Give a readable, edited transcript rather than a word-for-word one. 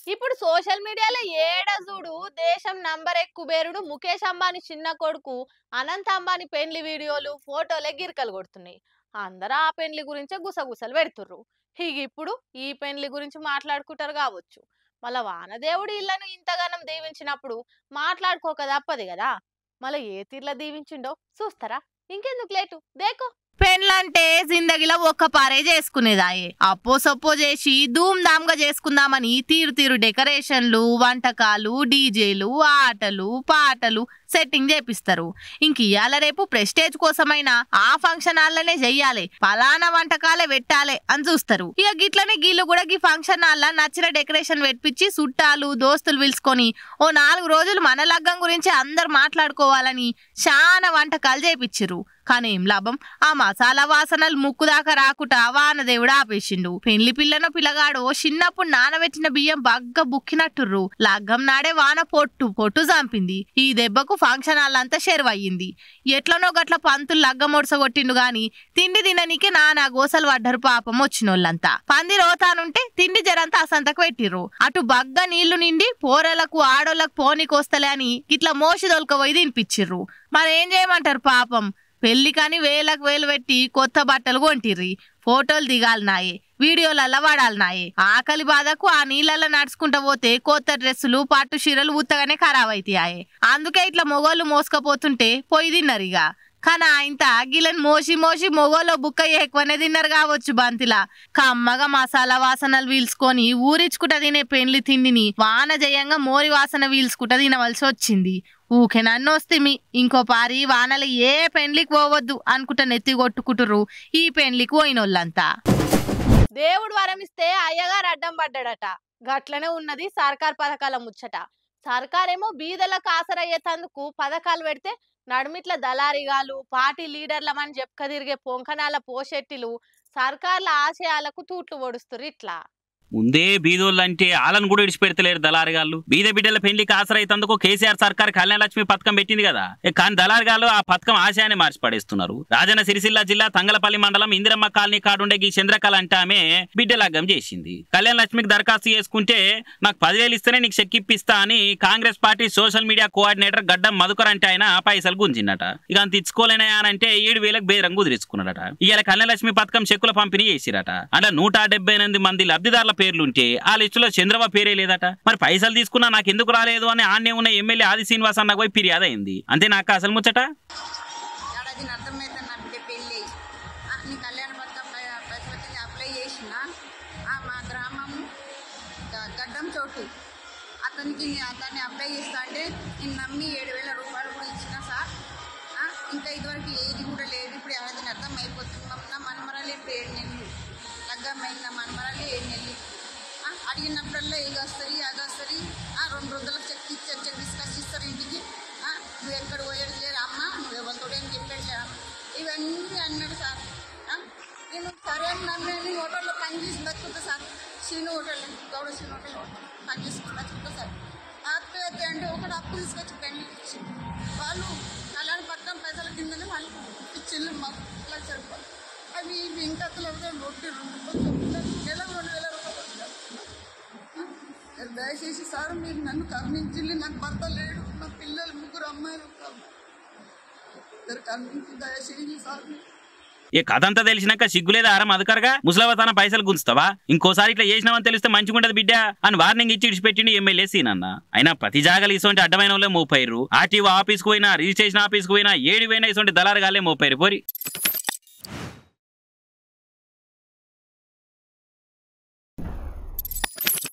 ఇప్పుడు సోషల్ మీడియాలో ఏడ చూడు దేశం నంబర్ కుబేరుడు ముఖేష్ అంబానీ చిన్న కొడుకు అనంత్ అంబానీ పెండ్లి వీడియోలు ఫోటోలే గిరికలు కొడుతున్నాయి. అందరూ ఆ పెండ్లి గురించే గుసగుసలు పెడుతుర్రు. ఇప్పుడు ఈ పెండ్లి గురించి మాట్లాడుకుంటారు కావచ్చు. మళ్ళా వానదేవుడు ఇళ్లను ఇంతగానం దీవించినప్పుడు మాట్లాడుకోక తప్పదు కదా. మళ్ళీ ఏ తీర్ల దీవించిండో చూస్తారా? ఇంకెందుకు లేటు దేకో. పెండ్లంటే జిందగీలో ఒక్క పారే చేసుకునేదాయే. అప్పో సప్పో చేసి ధూమ్ ధామ్ గా చేసుకుందామని తీరు తీరు డెకరేషన్లు, వంటకాలు, డీజేలు, ఆటలు, పాటలు సెట్టింగ్ చేపిస్తారు. ఇంక ఇయాల రేపు ప్రెస్టేజ్ కోసమైనా ఆ ఫంక్షన్ హాల్లనే చెయ్యాలి, పలానా వంటకాలే పెట్టాలి అని చూస్తారు. ఇక గిట్లనే గీళ్ళు కూడా ఈ ఫంక్షన్ హాల్ల నచ్చిన డెకరేషన్ పెట్టించి చుట్టాలు దోస్తులు పిలుచుకొని ఓ 4 రోజులు మన లగ్గం గురించి అందరు మాట్లాడుకోవాలని చాలా వంటకాలు చేపిచ్చిర్రు. కానీ ఏం లాభం, ఆ మసాలా వాసనలు ముక్కు దాకా రాకుట వానదేవుడు ఆపేసిండు. పెళ్లి పిల్లనో పిల్లగాడో చిన్నప్పుడు నానబెట్టిన బియ్యం బగ్గ బుక్కినట్టుర్రు. లగ్గం నాడే వాన పొట్టు పొట్టు చంపింది. ఈ దెబ్బకు ఫంక్షన్ హాల్లంతా షెరువయ్యింది. ఎట్లనో గట్ల పంతులు లగ్గం ఒడసగొట్టిండు గాని తిండి తిననీకే నానా గోసలు పడ్డరు పాపం వచ్చినోళ్ళంతా. పంది రోతానుంటే తిండి జరంతా అసంతకు పెట్టిర్రు. అటు బగ్గ నీళ్లు నిండి పోరలకు ఆడోళ్లకు పోనీకొస్తలే అని ఇట్లా మోసి దొలకపోయి తినిపించిర్రు. మరేం చేయమంటారు పాపం. పెళ్లికని వేలకు వేలు పెట్టి కొత్త బట్టలు కొంటిర్రి, ఫోటోలు దిగాలనాయే, వీడియోలల్లా వాడాలనాయే. ఆకలి బాధకు ఆ నీళ్ళల్లో నడుచుకుంటా పోతే కొత్త డ్రెస్సులు పట్టు చీరలు ఉత్తగానే ఖరాబ్ అవుతాయి. అందుకే ఇట్లా మొగోళ్ళు మోసుకపోతుంటే పోయి తిన్నరిగ. కానీ ఇంత గిలని మోసి మోసి మొగోళ్ళు బుక్క ఎక్కువనే తిన్నారు కావచ్చు. బంతిలా కమ్మగా మసాలా వాసనలు వీల్చుకొని ఊరించుకుంటా తినే పెండ్లి తిండిని వాన జయంగా మోరి వాసన వీల్చుకుంటా తినవలసి వచ్చింది. ఊకే నన్ను వస్తేమి ఇంకో పారి వానలు ఏ పెండ్లికి పోవద్దు అనుకుంటా నెత్తి కొట్టుకుంటుర్రు ఈ పెండ్లికి పోయినోళ్ళంతా. దేవుడు వరమిస్తే అయ్యగారు అడ్డం పడ్డాడట. గట్లనే ఉన్నది సర్కార్ పథకాల ముచ్చట. సర్కారేమో బీదలకు ఆసరయ్యేతందుకు పథకాలు పెడితే నడుమిట్ల దళారిగాలు పార్టీ లీడర్లమని చెప్పుక తిరిగే పొంకనాల పోషెట్టిలు సర్కార్ల ఆశయాలకు తూట్లు పొడుస్తురు. ఇట్లా ముందే బీదోళ్ళంటే వాళ్ళని కూడా విడిచిపెడతలేరు దళారిగాళ్ళు. బీద బిడ్డల పెళ్లికి ఆసరైతందుకు కేసీఆర్ సర్కార్ కళ్యాణ లక్ష్మి పథకం పెట్టింది కదా. కానీ దళారిగాళ్ళు ఆ పథకం ఆశయాన్ని మార్చి పడేస్తున్నారు. రాజన్న సిరిసిల్ల జిల్లా తంగలపల్లి మండలం ఇందిరమ్మ కాలనీ కాడుండే ఈ చంద్రకళ అంటే ఆమె బిడ్డ లగ్గం చేసింది. కళ్యాణ లక్ష్మికి దరఖాస్తు చేసుకుంటే నాకు 10,000 ఇస్తేనే నీకు చెక్ ఇప్పిస్తా అని Congress party social media coordinator గడ్డం మధుకర్ అంటే ఆయన పైసలు గుంజిందట. ఇక అంత ఇచ్చుకోలేనా అని అంటే 7,000కు బేరంగు కుదిరించుకున్నాడట. ఇవాళ కళ్యాణ లక్ష్మి పథకం చెక్కుల పంపిణీ చేసిరట. అంటే 178 మంది లబ్ధిదారుల పేర్లుంటే ఆ లిస్టులో చంద్రబాబు పేరే లేదట. మరి పైసలు తీసుకున్నా నాకు ఎందుకు రాలేదు అని ఆన్నే ఉన్న ఎమ్మెల్యే ఆది శ్రీనివాస్ అన్న పోయి ఫిర్యాదు అయింది. అంతే నాకు అసలు ముచ్చట. అతన్ని అప్లై చేస్తా అంటే నేను నమ్మి 7,000 రూపాయలు కూడా ఇచ్చిన సార్. ఇంకా ఇదివరకు ఏది కూడా లేదు. ఇప్పుడు అతని అర్థం అయిపోతుంది. నా మనమరాలు ఇప్పుడు 7 నెలలు లగ్గమైన నా మనమరాలు 7 నెలలు అడిగినప్పుడల్లా ఇది వస్తుంది అది వస్తుంది. 2 రోజులకు చెక్ ఇచ్చారు, చెక్ తీసుకొచ్చి ఇస్తారు ఇంటికి. నువ్వు ఎక్కడ పోయేది లేదు అమ్మ, నువ్వు ఎవరితో ఏం చెప్పట్లేదు ఇవన్నీ అన్నాడు సార్. నేను సరే నమ్మని హోటల్లో పనిచేసి బతుకుతా sir. Seenu hotel Gowda Seenu hotel పని చేసుకుని బతుకుతా సార్. ఆత్మహత్య అంటే ఒకటి అప్పు తీసుకొచ్చి పెళ్లి ఇచ్చి వాళ్ళు కళ్యాణ పట్టణం పైసల కిందనే వాళ్ళు ఇచ్చిళ్ళు మాకు 1,00,000 రూపాయలు. అవి ఇంకా రొట్టి 2 నెలకు 2,000 రూపాయలు. దయచేసి సార్ మీరు నన్ను కరుణించి, నాకు భర్త లేడు, నా పిల్లలు 3 అమ్మాయిలు కరుణించి దయచేసి సార్. ఏ కథ అంతా తెలిసినాక సిగ్గులేదా ఆరం అధికారుగా ముసలవతాన పైసలు గుంచుతావా? ఇంకోసారి ఇట్లా చేసినావని తెలిస్తే మంచిగుంటది బిడ్డ అని వార్నింగ్ ఇచ్చి ఇడిచిపెట్టిండి ఎమ్మెల్యే సీనన్న. అయినా ప్రతి జాగాలు ఇసోంటి అడ్డమైన వాళ్ళే మోపారు. ఆర్టీఓ ఆఫీస్కి పోయినా, రిజిస్ట్రేషన్ ఆఫీస్కి పోయినా, ఏడి పోయినా ఇసోంటి దళారుగాలే మోపారు పోరి.